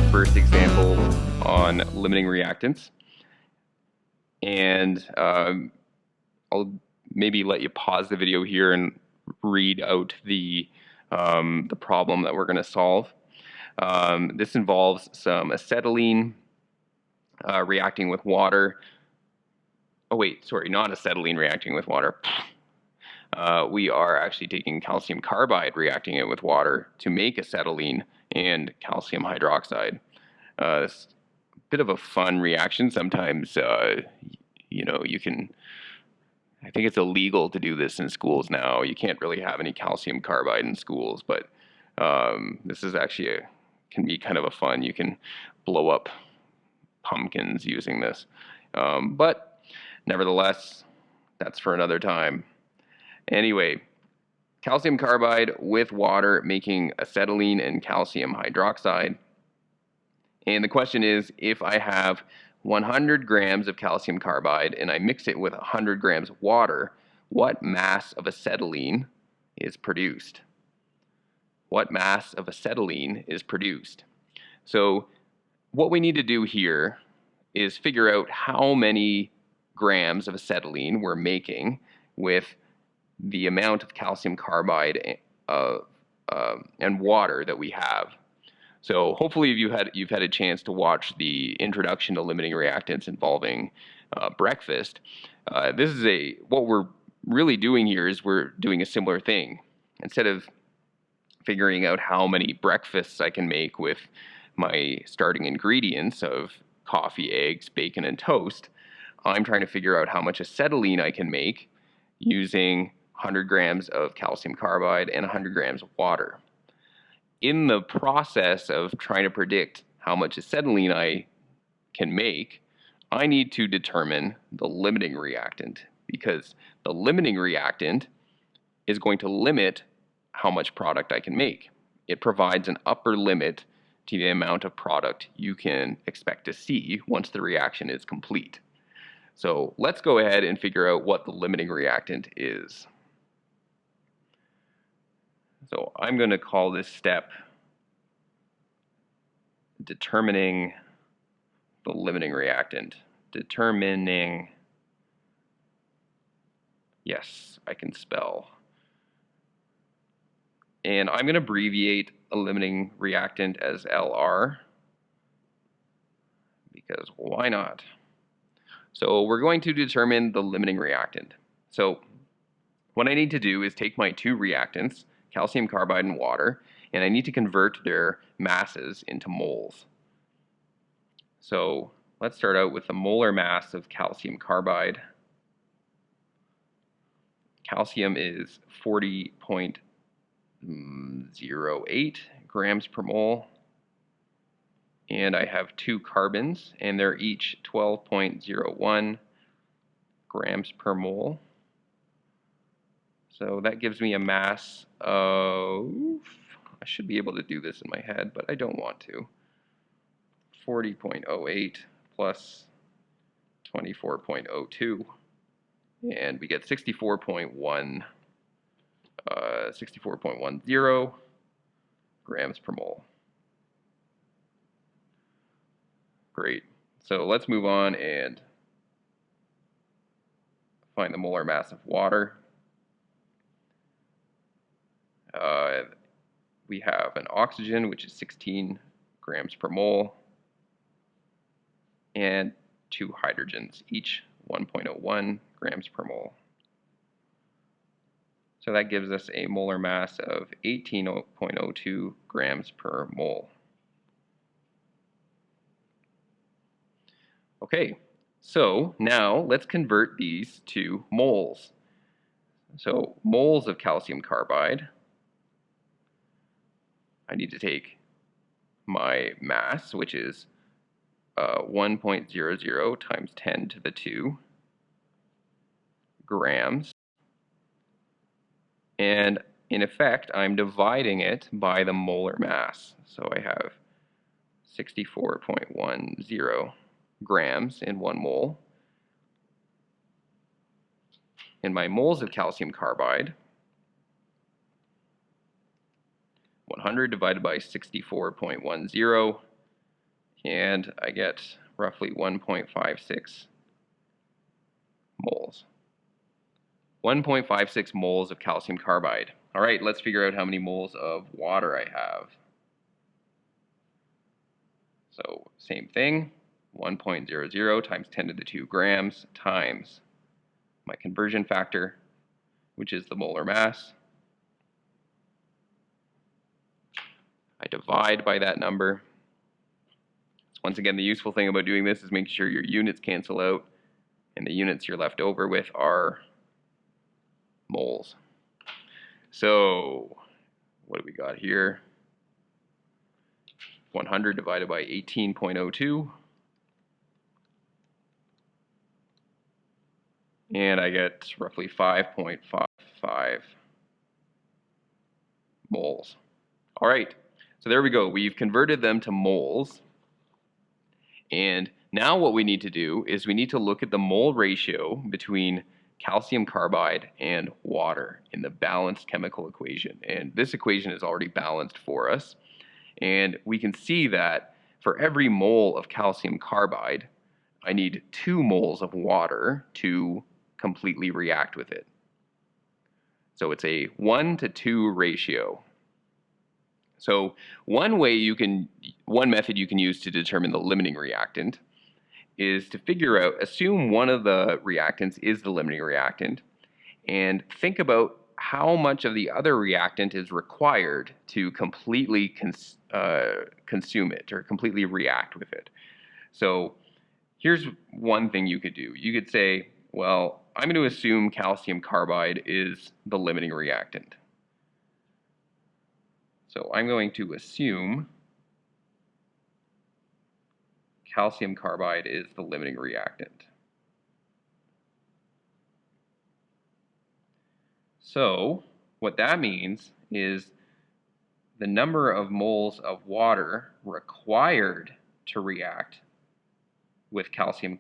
our first example on limiting reactants. And I'll maybe let you pause the video here and read out the problem that we're going to solve. This involves some acetylene reacting with water. Oh wait, sorry, not acetylene reacting with water. We are actually taking calcium carbide, reacting it with water to make acetylene and calcium hydroxide. It's a bit of a fun reaction. Sometimes, you can, I think it's illegal to do this in schools now. You can't really have any calcium carbide in schools, but this is actually can be kind of a fun. You can blow up pumpkins using this. But nevertheless, that's for another time. Anyway, calcium carbide with water making acetylene and calcium hydroxide. And the question is, if I have 100 grams of calcium carbide and I mix it with 100 grams of water, what mass of acetylene is produced? What mass of acetylene is produced? So what we need to do here is figure out how many grams of acetylene we're making with the amount of calcium carbide and water that we have. So hopefully you've had a chance to watch the introduction to limiting reactants involving breakfast. What we're really doing here is we're doing a similar thing. Instead of figuring out how many breakfasts I can make with my starting ingredients of coffee, eggs, bacon, and toast, I'm trying to figure out how much acetylene I can make using 100 grams of calcium carbide and 100 grams of water. In the process of trying to predict how much acetylene I can make, I need to determine the limiting reactant, because the limiting reactant is going to limit how much product I can make. It provides an upper limit to the amount of product you can expect to see once the reaction is complete. So let's go ahead and figure out what the limiting reactant is. So I'm going to call this step determining the limiting reactant. Yes, I can spell. And I'm going to abbreviate a limiting reactant as LR, because why not? So we're going to determine the limiting reactant. So what I need to do is take my two reactants, calcium carbide and water, and I need to convert their masses into moles. So let's start out with the molar mass of calcium carbide. Calcium is 40.08 grams per mole. And I have two carbons, and they're each 12.01 grams per mole. So that gives me a mass of, I should be able to do this in my head, but I don't want to. 40.08 plus 24.02, and we get 64.10 grams per mole. Great. So let's move on and find the molar mass of water. We have an oxygen, which is 16 grams per mole, and two hydrogens, each 1.01 grams per mole. So that gives us a molar mass of 18.02 grams per mole. Okay, so now let's convert these to moles. So moles of calcium carbide, I need to take my mass, which is 1.00 times 10 to the 2 grams. And in effect, I'm dividing it by the molar mass. So I have 64.10 grams in 1 mole. And my moles of calcium carbide, 100 divided by 64.10 and I get roughly 1.56 moles. 1.56 moles of calcium carbide. All right, let's figure out how many moles of water I have. So same thing, 1.00 times 10 to the 2 grams times my conversion factor, which is the molar mass. I divide by that number. So once again, the useful thing about doing this is making sure your units cancel out, and the units you're left over with are moles. So what do we got here? 100 divided by 18.02. And I get roughly 5.55 moles. All right, so there we go. We've converted them to moles. And now what we need to do is we need to look at the mole ratio between calcium carbide and water in the balanced chemical equation. And this equation is already balanced for us. And we can see that for every mole of calcium carbide, I need 2 moles of water to completely react with it. So it's a 1 to 2 ratio. So one method you can use to determine the limiting reactant is to figure out, assume one of the reactants is the limiting reactant, and think about how much of the other reactant is required to completely consume it or completely react with it. So here's one thing you could do. You could say, well, I'm going to assume calcium carbide is the limiting reactant. So I'm going to assume calcium carbide is the limiting reactant. So what that means is the number of moles of water required to react with calcium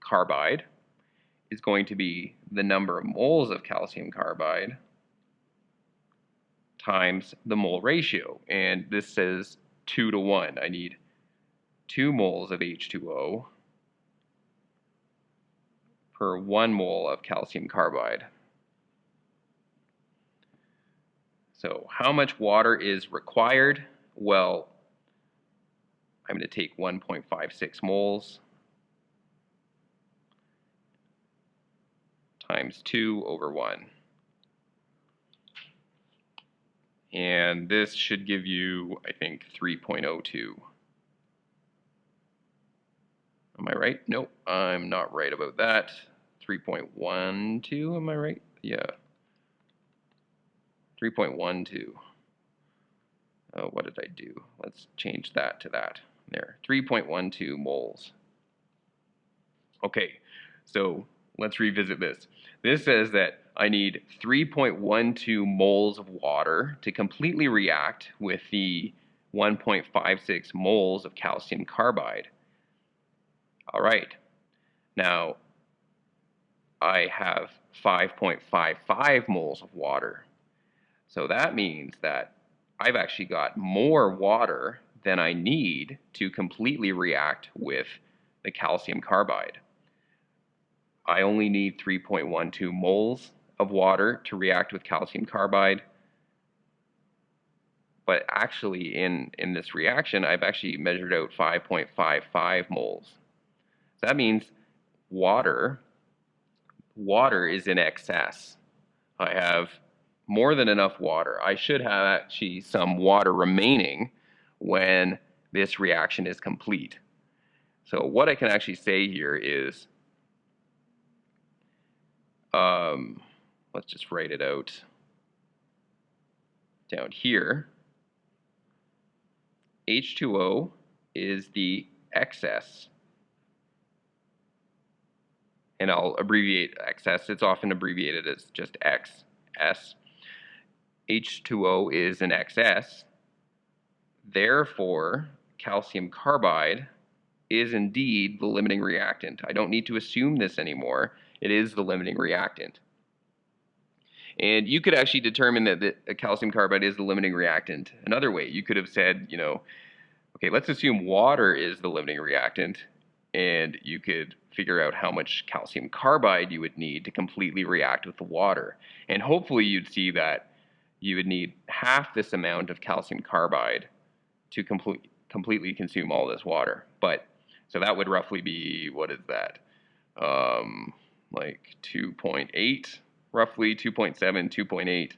carbide is going to be the number of moles of calcium carbide times the mole ratio. And this says 2 to 1. I need 2 moles of H2O per 1 mole of calcium carbide. So how much water is required? Well, I'm going to take 1.56 moles times 2 over 1. And this should give you, I think, 3.02. Am I right? Nope, I'm not right about that. 3.12, am I right? Yeah. 3.12. Oh, what did I do? Let's change that to that. There, 3.12 moles. Okay, so let's revisit this. This says that I need 3.12 moles of water to completely react with the 1.56 moles of calcium carbide. All right, now I have 5.55 moles of water. So that means that I've actually got more water than I need to completely react with the calcium carbide. I only need 3.12 moles of water to react with calcium carbide. But actually in this reaction, I've actually measured out 5.55 moles. So that means water is in excess. I have more than enough water. I should have actually some water remaining when this reaction is complete. So what I can actually say here is, let's just write it out down here. H2O is the excess, and I'll abbreviate excess. It's often abbreviated as just XS. H2O is an excess. Therefore, calcium carbide is indeed the limiting reactant. I don't need to assume this anymore. It is the limiting reactant. And you could actually determine that the calcium carbide is the limiting reactant another way. You could have said, you know, Okay, let's assume water is the limiting reactant, and you could figure out how much calcium carbide you would need to completely react with the water. And hopefully you'd see that you would need half this amount of calcium carbide to completely consume all this water. But so that would roughly be, what is that? Like 2.8, roughly 2.7, 2.8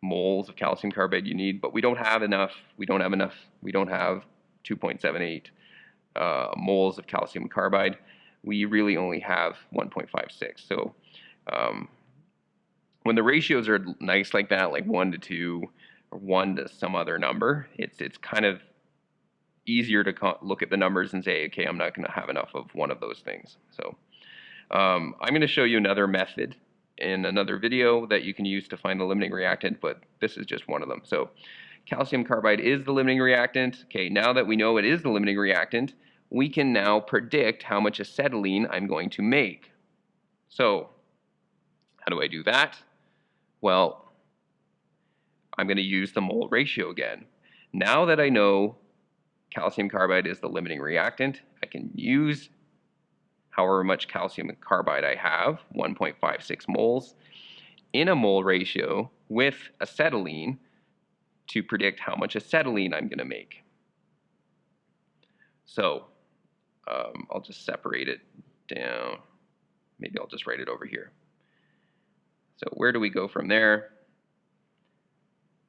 moles of calcium carbide you need, but we don't have enough. We don't have 2.78 moles of calcium carbide. We really only have 1.56. So when the ratios are nice like that, like 1 to 2 or 1 to some other number, it's kind of easier to look at the numbers and say, okay, I'm not going to have enough of one of those things. So I'm going to show you another method in another video that you can use to find the limiting reactant, but this is just one of them. So calcium carbide is the limiting reactant. Okay, now that we know it is the limiting reactant, we can now predict how much acetylene I'm going to make. So how do I do that? Well, I'm going to use the mole ratio again. Now that I know calcium carbide is the limiting reactant, I can use however much calcium carbide I have, 1.56 moles, in a mole ratio with acetylene to predict how much acetylene I'm going to make. So I'll just separate it down. Maybe I'll just write it over here. So where do we go from there?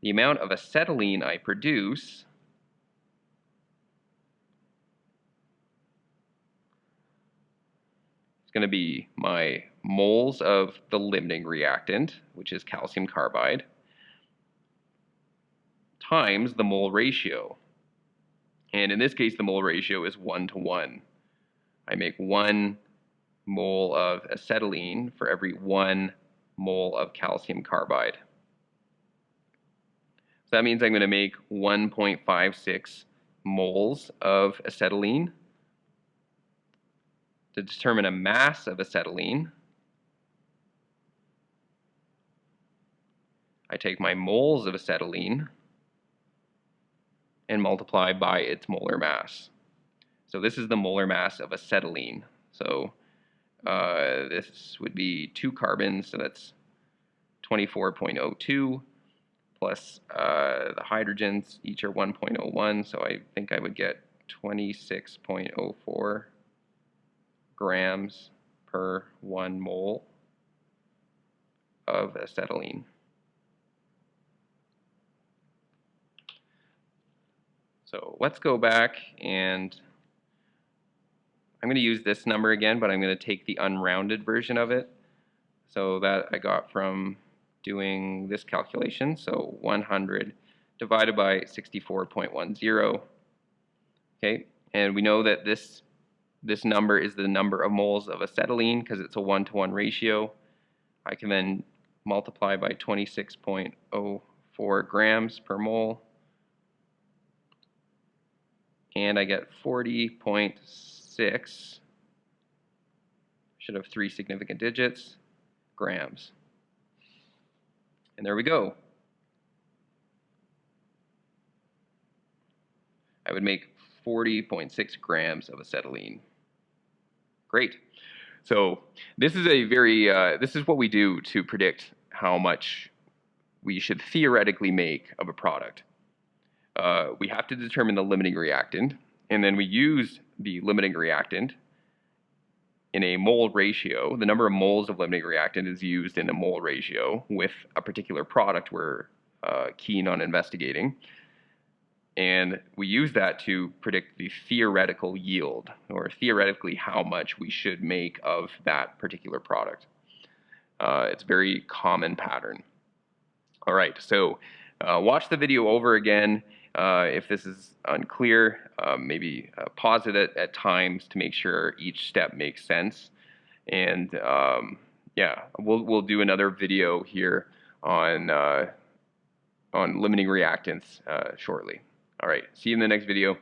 The amount of acetylene I produce is going to be my moles of the limiting reactant, which is calcium carbide, times the mole ratio. And in this case, the mole ratio is 1 to 1. I make 1 mole of acetylene for every 1 mole of calcium carbide. So that means I'm going to make 1.56 moles of acetylene. To determine a mass of acetylene, I take my moles of acetylene and multiply by its molar mass. So this is the molar mass of acetylene. So this would be 2 carbons, so that's 24.02, plus the hydrogens each are 1.01, so I think I would get 26.04 grams per 1 mole of acetylene. So let's go back, and I'm going to use this number again, but I'm going to take the unrounded version of it. So that I got from doing this calculation. So 100 divided by 64.10. Okay, and we know that this number is the number of moles of acetylene because it's a 1-to-1 ratio. I can then multiply by 26.04 grams per mole, and I get 40.6, should have 3 significant digits, grams. And there we go. I would make 40.6 grams of acetylene. Great. So this is a very, this is what we do to predict how much we should theoretically make of a product. We have to determine the limiting reactant, and then we use the limiting reactant in a mole ratio. The number of moles of limiting reactant is used in a mole ratio with a particular product we're keen on investigating. And we use that to predict the theoretical yield, or theoretically how much we should make of that particular product. It's a very common pattern. All right, so watch the video over again. If this is unclear, maybe pause it at times to make sure each step makes sense. And yeah, we'll do another video here on limiting reactants shortly. All right, see you in the next video.